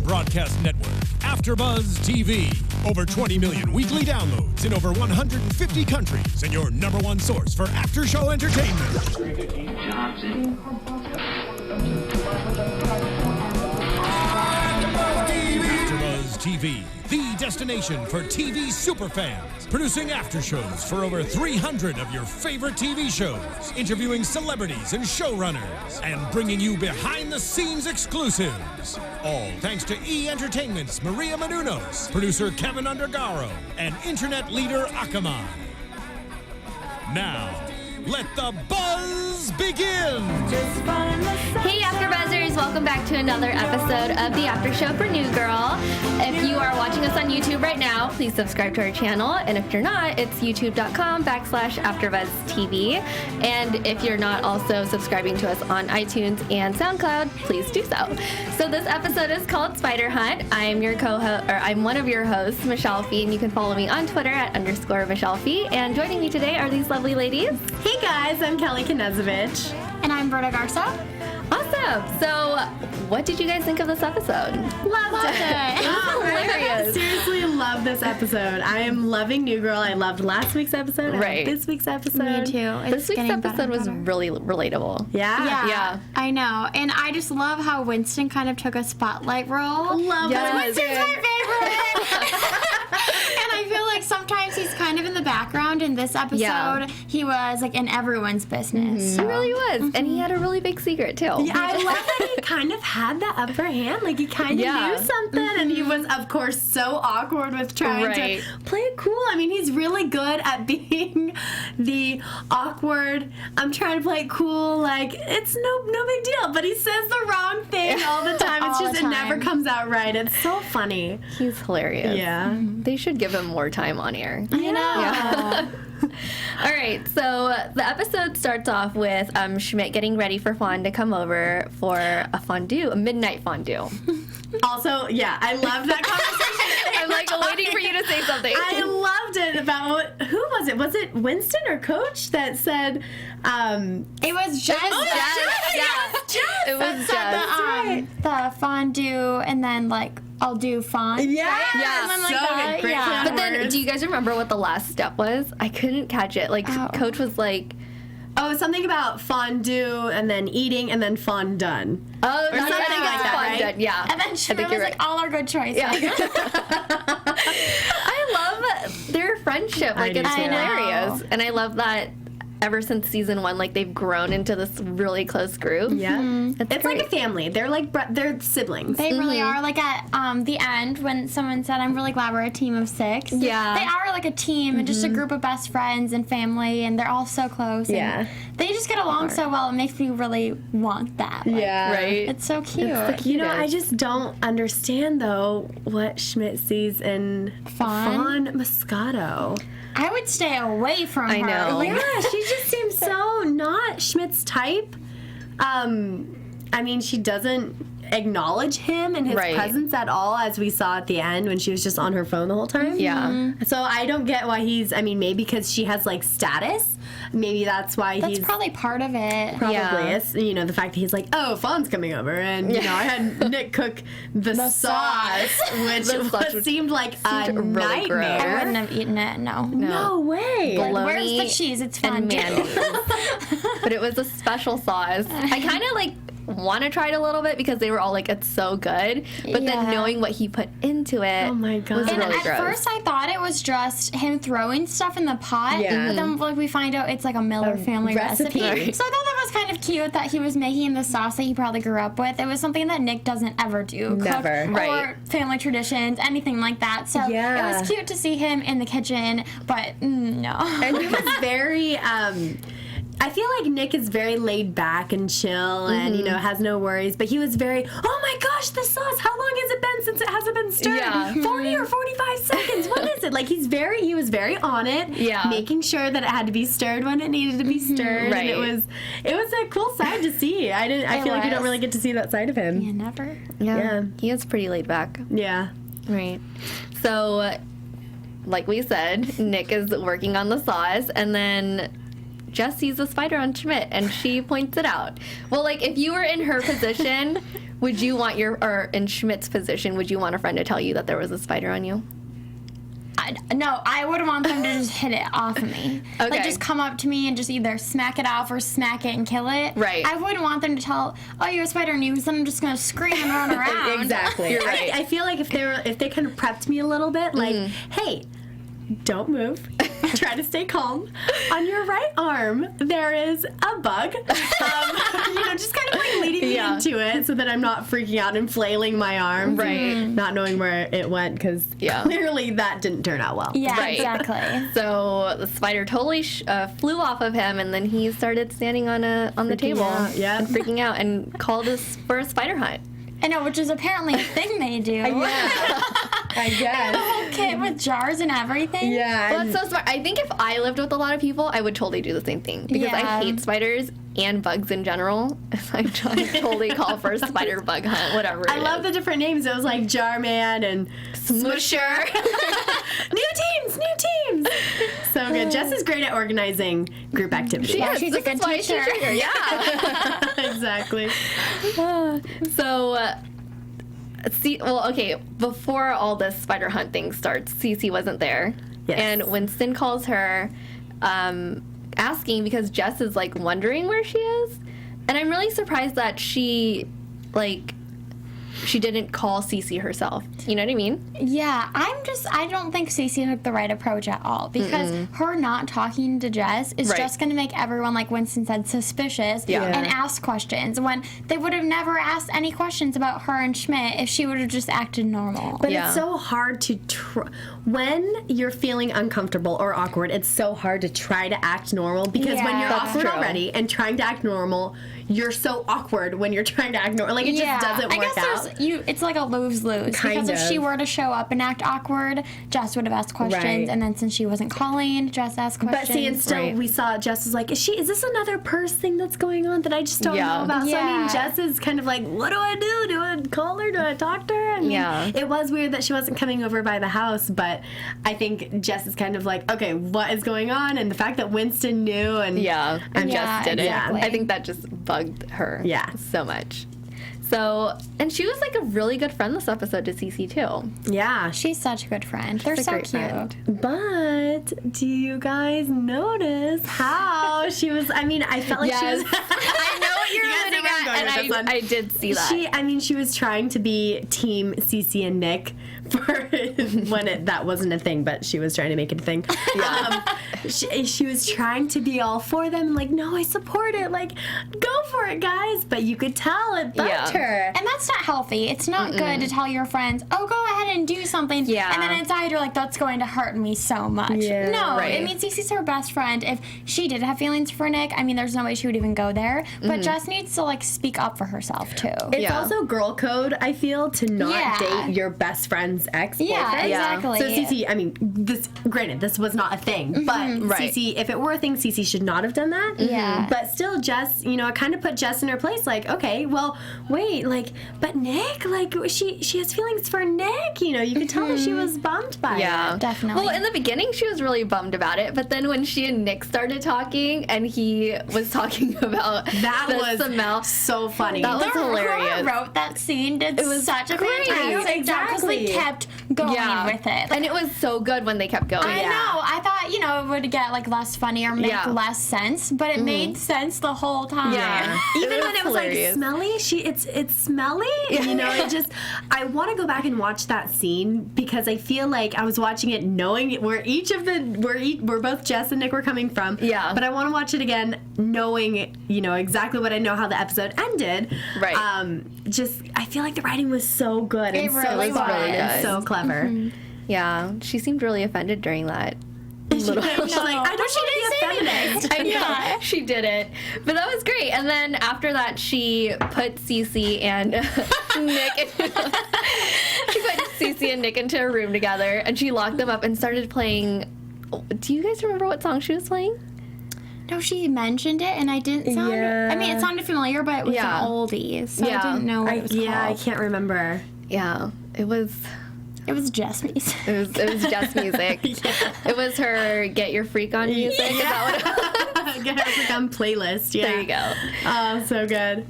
broadcast network, AFTERBUZZ TV. Over 20 million weekly downloads in over 150 countries, and your number one source for after-show entertainment. AFTERBUZZ TV, the destination for TV superfans, producing after-shows for over 300 of your favorite TV shows, interviewing celebrities and showrunners, and bringing you behind-the-scenes exclusives. All thanks to E! Entertainment's Maria Menounos, producer Kevin Undergaro, and internet leader Akamai. Now, let the buzz begin! Hey AfterBuzzers, welcome back to another episode of the After Show for New Girl. If you are watching us on YouTube right now, please subscribe to our channel, and if you're not, it's youtube.com/AfterBuzzTV. And if you're not also subscribing to us on iTunes and SoundCloud, please do so. So this episode is called Spider Hunt. I'm your co-host, or I'm one of your hosts, mishaps, and you can follow me on Twitter at _mishaps. And joining me today are these lovely ladies. Hey guys, I'm Kellie Knezovich. And I'm Britta Garsow. Awesome. So, what did you guys think of this episode? Loved it. Hilarious. I seriously love this episode. I am loving New Girl. I loved last week's episode. Right. This week's episode. Me too. This week's episode was really relatable. Yeah. Yeah. I know. And I just love how Winston kind of took a spotlight role. Love Yes. Winston's my favorite. And I feel like sometimes he's kind of in the background. In this episode, he was like in everyone's business. He really was. And he had a really big secret, too. Yeah, I love that he kind of had the upper hand. Like, he kind of knew something, and he was, of course, so awkward with trying to play it cool. I mean, he's really good at being the awkward, I'm trying to play it cool, like, it's no big deal. But he says the wrong thing all the time. It's just, it never comes out right. It's so funny. He's hilarious. Yeah. They should give him more time on air. I know. Yeah. All right, so the episode starts off with Schmidt getting ready for Fawn to come over for a fondue, a midnight fondue. Also, yeah, I love that conversation. I'm like waiting for you to say something. I loved it about, who was it? Was it Winston or Coach that said, It was Jess. Jess. It was Jess. The fondue, and then like I'll do fun. Yeah, Something like so that. good. Great Yeah. play But then, words. do you guys remember what the last step was? I couldn't catch it. Like, Coach was like, Oh, something about fondue and then eating and then fondue. oh, Or something like that, fun right? done. Yeah. And then Schmidt think was you're like, all our good choices. Yeah. I love their friendship. Like, it's do too. hilarious. And I love that ever since season 1, like, they've grown into this really close group. Yeah. It's It's great. like a family. They're like, they're siblings. They really are. Like at the end, when someone said, I'm really glad we're a team of 6. Yeah. They are like a team and just a group of best friends and family, and they're all so close. Yeah. And they just get along so well. It makes me really want that. Like, Right? It's so cute. It's the You know, I cutest. just don't understand, though, what Schmidt sees in Fawn? Moscato. I would stay away from I her. know. Like, Yeah, she just seems so not Schmidt's type. I mean, she doesn't acknowledge him and his Right. presence at all, as we saw at the end when she was just on her phone the whole time. Yeah. So I don't get why maybe because she has, like, status. Maybe that's why that's he's... probably part of it. Probably. Yeah. It's, you know, the fact that he's like, oh, Fawn's coming over. And, you know, I had Nick cook the sauce, which The sauce seemed like a really nightmare. gross. I wouldn't have eaten it, no. No way. Bologna Like, where's the cheese? It's fun. and mayonnaise. But it was a special sauce. I kind of like want to try it a little bit because they were all like, it's so good. But then Yeah. knowing what he put into it Oh my God. was And really at gross. first I thought it was just him throwing stuff in the pot. Yeah. But then like we find out it's like a Miller family recipe. Right. So I thought that was kind of cute that he was making the sauce that he probably grew up with. It was something that Nick doesn't ever do. Never. Cook Right. Or family traditions, anything like that. So Yeah. it was cute to see him in the kitchen, but no. And he was very, I feel like Nick is very laid back and chill and, you know, has no worries. But he was very, oh my gosh, the sauce, how long has it been since it hasn't been stirred? Yeah. 40 or 45 seconds. What is it? Like, he was very on it. Yeah. Making sure that it had to be stirred when it needed to be stirred. Right. And it was a cool side to see. I feel like you don't was. really get to see that side of him. Yeah, never. Yeah. He is pretty laid back. Yeah. Right. So, like we said, Nick is working on the sauce, and then Jess sees a spider on Schmidt, and she points it out. Well, like, if you were in her position, would you want or in Schmidt's position, would you want a friend to tell you that there was a spider on you? No, I would want them to just hit it off of me. Okay. Like, just come up to me and just either smack it off or smack it and kill it. Right. I wouldn't want them to tell, oh, you're a spider on you, because then I'm just going to scream and run around. Exactly. You're right. I feel like if they kind of prepped me a little bit, like, hey, don't move. Try to stay calm. On your right arm, there is a bug. Just kind of like leading me into it so that I'm not freaking out and flailing my arms. Right. Not knowing where it went, because clearly that didn't turn out well. Yeah, Right. exactly. So the spider totally flew off of him, and then he started standing on the table and freaking out and called us for a spider hunt. I know, which is apparently a thing they do. I guess. The whole kit with jars and everything. Yeah. Well, that's so smart. I think if I lived with a lot of people, I would totally do the same thing, because I hate spiders and bugs in general. I totally call for a spider bug hunt, whatever it is. I love the different names. It was like Jar Man and Smusher. New teams. So good. Jess is great at organizing group activities. Yeah, she's a good teacher. Yeah. Exactly. Before all this spider hunt thing starts, Cece wasn't there. Yes. And Winston calls her asking, because Jess is like wondering where she is. And I'm really surprised that she didn't call Cece herself. You know what I mean? Yeah, I don't think Cece took the right approach at all, because her not talking to Jess is just going to make everyone, like Winston said, suspicious and ask questions, when they would have never asked any questions about her and Schmidt if she would have just acted normal. But it's so hard to when you're feeling uncomfortable or awkward, it's so hard to try to act normal, because when you're awkward already and trying to act normal, you're so awkward when you're trying to act normal. Like, it just doesn't work out. It's like a lose-lose. Because if she were to show up and act awkward, Jess would have asked questions, and then since she wasn't calling, Jess asked questions. But see, and still, we saw Jess was like, is this another purse thing that's going on that I just don't know about? So, I mean, Jess is kind of like, what do I do? Do I call her? Do I talk to her? I mean, it was weird that she wasn't coming over by the house, but I think Jess is kind of like, okay, what is going on? And the fact that Winston knew and Jess didn't. Exactly. I think that just bugged her so much. So, and she was like a really good friend this episode to Cece too. Yeah. She's such a good friend. They're so cute. Friend. But do you guys notice how she was? I mean, I felt like she was. I know what you're alluding at, and I did see that. She was trying to be Team Cece and Nick for when that wasn't a thing, but she was trying to make it a thing. She was trying to be all for them, like, no, I support it, like, go for it, guys. But you could tell it bugged her. And that's not healthy. It's not good to tell your friends, oh, go ahead and do something. Yeah. And then inside you're like, that's going to hurt me so much. Yeah. No, I mean, Cece's her best friend. If she did have feelings for Nick, I mean, there's no way she would even go there. But Jess needs to, like, speak up for herself, too. It's also girl code, I feel, to not date your best friend's ex-boyfriend. Yeah, exactly. So Cece, I mean, this was not a thing, but Cece, if it were a thing, Cece should not have done that. Yeah. But still, Jess, it kind of put Jess in her place, like, okay, well, wait, like, but Nick, like, she has feelings for Nick, you could tell that she was bummed by it. Definitely. Well, in the beginning, she was really bummed about it, but then when she and Nick started talking, and he was talking about the smell, so funny. That was hilarious. Whoever wrote that scene did such a great. fantastic job, because they kept going with it. And it was so good when they kept going. I know. I thought, it would get, like, less funny or make less sense, but it made sense the whole time. Yeah. Even when it was hilarious. like smelly, it's smelly. It just, I want to go back and watch that scene, because I feel like I was watching it knowing where where both Jess and Nick were coming from. Yeah. But I want to watch it again knowing, exactly what I know how the episode ended. Right. I feel like the writing was so good and really so fun really and so clever. Yeah. She seemed really offended during that. She's like, I don't want to be a feminist. I know, she didn't. But that was great. And then after that, she put Cece and Nick into a room together, and she locked them up and started playing. Do you guys remember what song she was playing? No, she mentioned it, and I didn't sound. Yeah. I mean, it sounded familiar, but it was an oldie, so I didn't know what it was called. I can't remember. Yeah, it was It was Jess music. It was Jess music. It was her Get Your Freak On music. Is that what it was? Get Your Freak On playlist. Yeah. There you go. Oh, so good.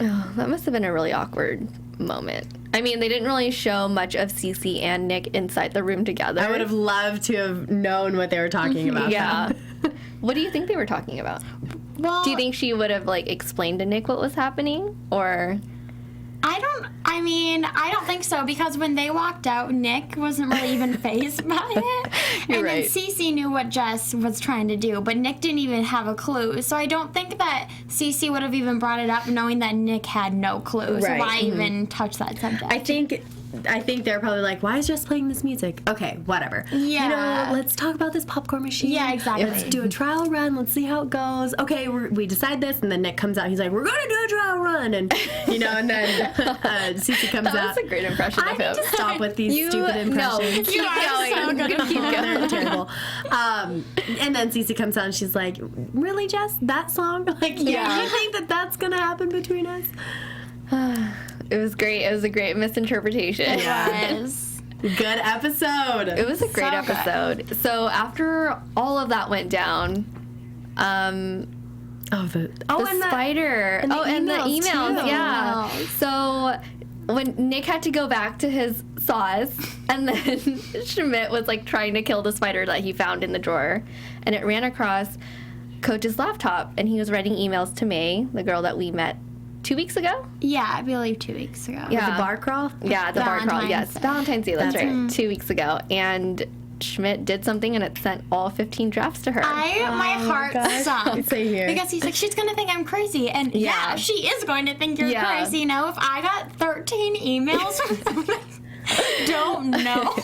Oh, that must have been a really awkward moment. I mean, they didn't really show much of Cece and Nick inside the room together. I would have loved to have known what they were talking about. Yeah. What do you think they were talking about? Well, Do you think she would have, like, explained to Nick what was happening? Or... I don't think so, because when they walked out, Nick wasn't really even fazed by it. You're right. Then Cece knew what Jess was trying to do, but Nick didn't even have a clue. So I don't think that Cece would have even brought it up knowing that Nick had no clue. So Right. why even touch that subject? I think they're probably like, why is Jess playing this music? Okay, whatever. Yeah. You know, let's talk about this popcorn machine. Yeah, exactly. Let's do a trial run. Let's see how it goes. Okay, we decide this, and then Nick comes out. He's like, we're going to do a trial run. And, you know, and then Cece comes out. That was a great impression of him. I need to stop with these stupid impressions. No, keep going. So good. Keep going. They're terrible. And then Cece comes out, and she's like, really, Jess? That song? Like, Yeah. you think that that's going to happen between us? It was great. It was a great misinterpretation. Yeah. was. Good episode. It was a great So good. episode. So after all of that went down, the spider. and the and the emails, emails. too. Yeah. So when Nick had to go back to his sauce, and then Schmidt was like trying to kill the spider that he found in the drawer, and it ran across Coach's laptop, and he was writing emails to May, the girl that we met 2 weeks ago. Yeah, I believe 2 weeks ago. Yeah. The bar crawl? Yeah, the bar crawl. Yes, Valentine's Day. That's right. 2 weeks ago, and Schmidt did something, and it sent all 15 drafts to her. My heart sunk. Same here. Because he's like, she's going to think I'm crazy. And yeah, she is going to think you're Yeah. crazy. You know, if I got 13 emails from someone I don't know.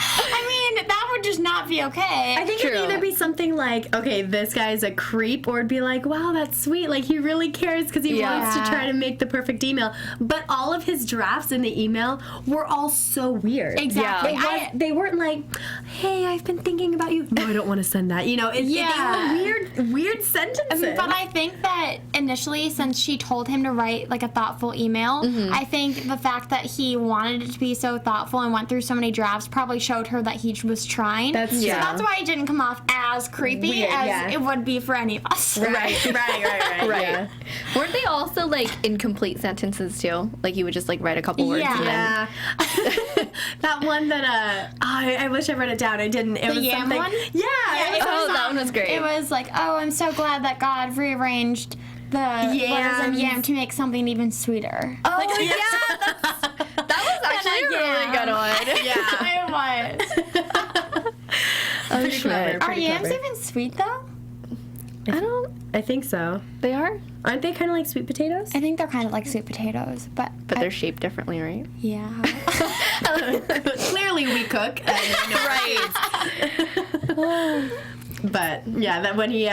I mean, that would just not be okay. I think True. it'd either be something like, okay, this guy's a creep, or it'd be like, wow, that's sweet. Like, he really cares because he wants to try to make the perfect email. But all of his drafts in the email were all so weird. Exactly. They weren't like, hey, I've been thinking about you. No, I don't want to send that. You know, they were weird sentences. But I think that initially, since she told him to write like a thoughtful email, I think the fact that he wanted it to be so thoughtful and went through so many drafts probably showed her that he was trying. That's So true. that's why it didn't come off as creepy Weird, as it would be for any of us. Right. Right. Yeah. Weren't they also like incomplete sentences too? Like he would just like write a couple words and then Yeah. That one that I wish I wrote it down. I didn't. It The was yam something. one? Yeah. Yeah, it was Oh, that one was great. It was like, oh, I'm so glad that God rearranged the letters of yam to make something even sweeter. Oh that was actually a really good one. Yeah. It was. Pretty clever. Are Pretty yams clever. even sweet though? I think so. They are, Aren't they kind of like sweet potatoes? I think they're kind of like sweet potatoes, but they're shaped differently, right? yeah. Clearly we cook. Right. But yeah, that when he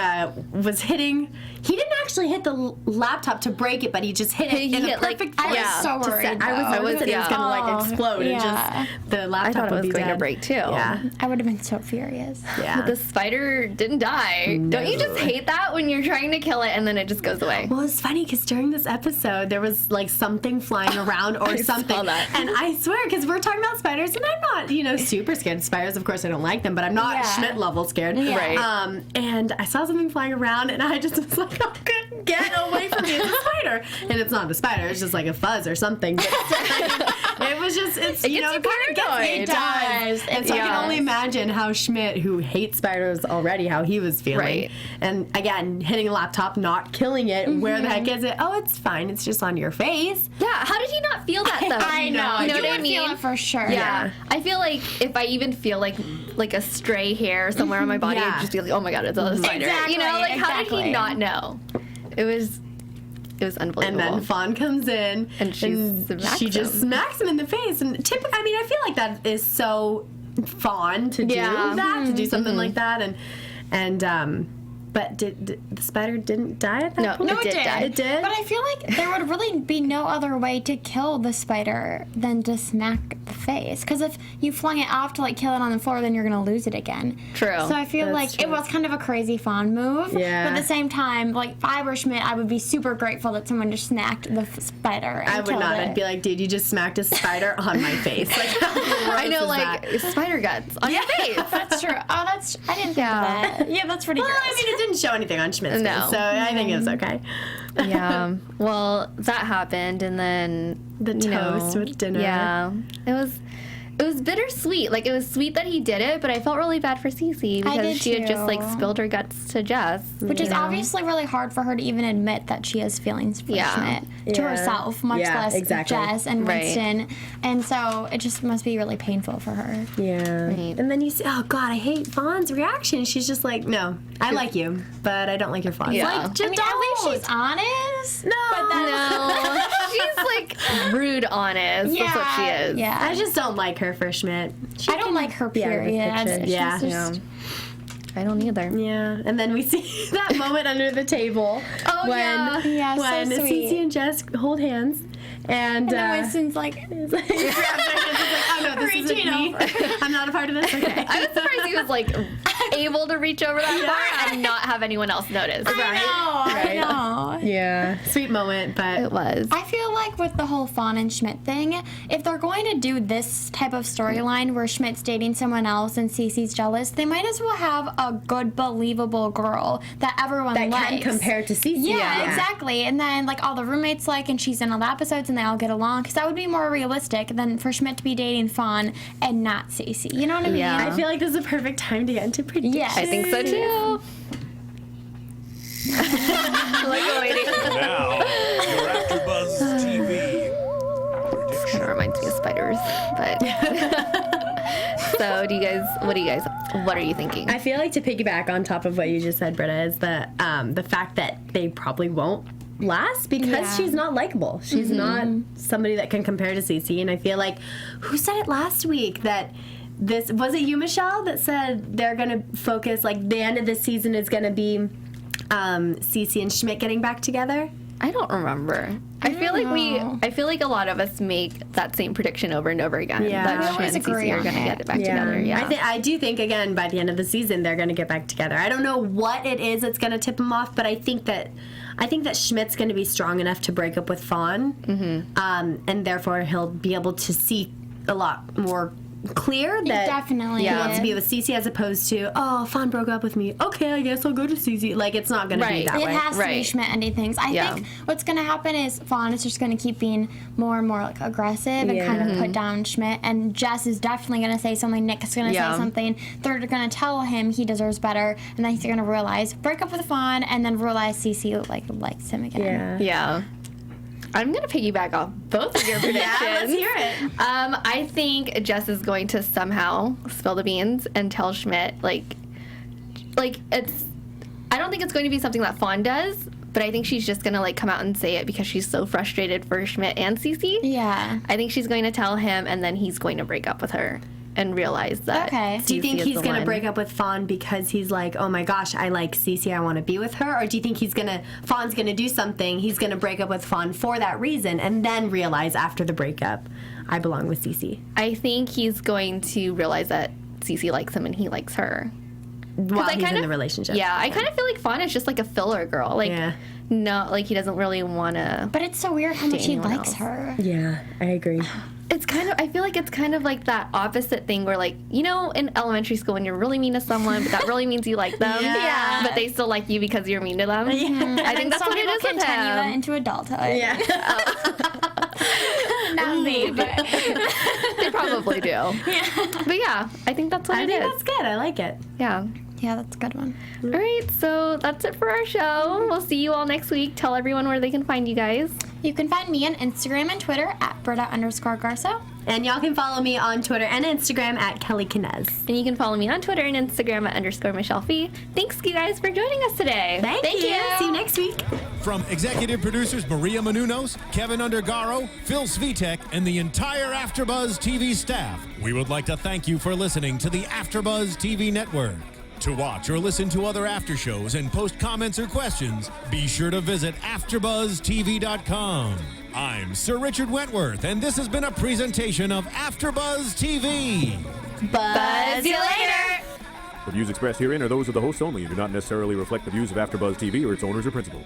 was hitting, he didn't actually hit the laptop to break it, but he just hit it He in a hit, like, perfect I place. was so to worried. set. I was nervous that it was gonna like explode and yeah. just the I laptop thought it would was be going to dead. break too. Yeah. I would have been so furious. Yeah. The spider didn't die. Don't you just hate that when you're trying to kill it and then it just goes away? Well, it's funny because during this episode, there was like something flying around or something. saw that. And I swear, because we're talking about spiders, and I'm not, super scared of spiders. Of course, I don't like them, but I'm not Schmidt level scared. Yeah. Right. And I saw something flying around, and I just was like, oh, good, get away from me. It's a spider. And it's not a spider, it's just like a fuzz or something. But it was just, it kind of gets me. It does. And so I can only imagine how Schmidt, who hates spiders already, how he was feeling. Right. And again, hitting a laptop, not killing it. Where the heck is it? Oh, it's fine. It's just on your face. Yeah, how did he not feel that though? I know. You know You what I would mean? feel it for sure. Yeah. I feel like if I even feel like a stray hair somewhere on my body, I'd just be like, oh my god, it's a spider. Exactly, You know, like how did he exactly. not know? It was unbelievable. And then Fawn comes in, And she just smacks him in the face. And I feel like that is so Fawn to do Yeah. that, to do something like that. And But the spider didn't die at that point? No, it did die. It did? But I feel like there would really be no other way to kill the spider than to smack the face. Because if you flung it off to like kill it on the floor, then you're going to lose it again. True. So I feel like it was kind of a crazy Fawn move. Yeah. But at the same time, like if I were Schmidt, I would be super grateful that someone just snacked the spider and I would killed not. it. I'd be like, dude, you just smacked a spider on my face. Like, how gross I know, is like that? spider guts on your face. That's true. Oh, I didn't think of that. Yeah, that's pretty Well, gross. I mean, it didn't show anything on Schmidt's No. face, so I think it was okay. Yeah. Well, that happened, and then The toast with dinner. Yeah, it was bittersweet. Like, it was sweet that he did it, but I felt really bad for Cece because did she had just like too. spilled her guts to Jess. Which is obviously really hard for her to even admit that she has feelings for Schmidt to Yeah. herself, much Yeah, less exactly. Jess and Right. Winston. And so it just must be really painful for her. Yeah. Right. And then you see, oh God, I hate Fawn's reaction. She's just like, no, I like you, but I don't like your Fawn. Yeah. Like, just I mean, at least she's honest. No. But then, No, she's like rude honest. That's what she is. Yeah. I just don't like her for Schmidt. I don't like her, be out of the period. picture. She's Yeah. just- I don't either. Yeah, and then we see that moment under the table Oh, when yeah. Yeah, so when sweet. Cece and Jess hold hands, and And Winston's like, grabs their hands, is like, oh no, this isn't Reaching me. I'm not a part of this. Okay. I was surprised he was like able to reach over that far and not have anyone else notice. I know. Yeah, sweet moment, but It was. I feel like with the whole Fawn and Schmidt thing, if they're going to do this type of storyline where Schmidt's dating someone else and Cece's jealous, they might as well have a good, believable girl that everyone that likes. can compare to Cece. Yeah, exactly. And then like all the roommates like, and she's in all the episodes, and they all get along. Because that would be more realistic than for Schmidt to be dating Fawn and not Cece. You know what I mean? Yeah. I feel like this is a perfect time to get into predictions. Yes. I think so too. Like waiting. Now, your AfterBuzz TV Kind of reminds me of spiders, but. So, what are you thinking? I feel like to piggyback on top of what you just said, Britta, is the fact that they probably won't last because Yeah. she's not likable. She's not somebody that can compare to Cece. And I feel like, who said it last week that this, was it you, Michelle, that said they're going to focus, like the end of this season is going to be Cece and Schmidt getting back together? I don't remember. I feel like a lot of us make that same prediction over and over again. Yeah. That We Schmidt always and agree Cece are on going to it. get back together. Yeah. I do think, again, by the end of the season, they're going to get back together. I don't know what it is that's going to tip them off, but I think that Schmidt's going to be strong enough to break up with Fawn, and therefore he'll be able to see a lot more clear that Definitely. he wants to be with Cece as opposed to, oh, Fawn broke up with me. Okay, I guess I'll go to Cece. Like, it's not going to be Right. that It way. has to be Right. Schmidt ending things. I think what's going to happen is Fawn is just going to keep being more and more like aggressive and kind of put down Schmidt. And Jess is definitely going to say something. Nick is going to say something. They're going to tell him he deserves better, and then he's going to realize break up with Fawn, and then realize Cece likes him again. Yeah. I'm going to piggyback off both of your predictions. Yeah, let's hear it. I think Jess is going to somehow spill the beans and tell Schmidt, I don't think it's going to be something that Fawn does, but I think she's just going to, come out and say it because she's so frustrated for Schmidt and Cece. Yeah. I think she's going to tell him, and then he's going to break up with her and realize that. Okay. Do you think Cece is he's the going to one. break up with Fawn because he's like, oh my gosh, I like Cece, I want to be with her? Or do you think Fawn's going to do something, he's going to break up with Fawn for that reason, and then realize after the breakup, I belong with Cece? I think he's going to realize that Cece likes him and he likes her. While I he's kind in of- the relationship. Yeah, I kind of feel like Fawn is just like a filler girl. No, he doesn't really want to. But it's so weird how much he anyone likes else. her. Yeah, I agree. I feel like it's kind of like that opposite thing where, in elementary school when you're really mean to someone, but that really means you like them. Yeah. But they still like you because you're mean to them. Yeah. I think that's Some what it people is with continue that him. into adulthood. Yeah. Not me, but They probably do. But yeah, I think that's what I it think is. that's good. I like it. Yeah. yeah, that's a good one. All right, so that's it for our show. We'll see you all next week. Tell everyone where they can find you guys. You can find me on Instagram and Twitter at Britta_Garsow. And y'all can follow me on Twitter and Instagram at Kellie Knez. And you can follow me on Twitter and Instagram at _MichelleFee. Thanks, you guys, for joining us today. Thank you. See you next week. From executive producers Maria Menounos, Kevin Undergaro, Phil Svitek, and the entire AfterBuzz TV staff, we would like to thank you for listening to the AfterBuzz TV network. To watch or listen to other after shows and post comments or questions, be sure to visit AFTERBUZZTV.com. I'm Sir Richard Wentworth, and this has been a presentation of AFTERBUZZ TV. Buzz you later! The views expressed herein are those of the hosts only and do not necessarily reflect the views of AfterBuzz TV or its owners or principals.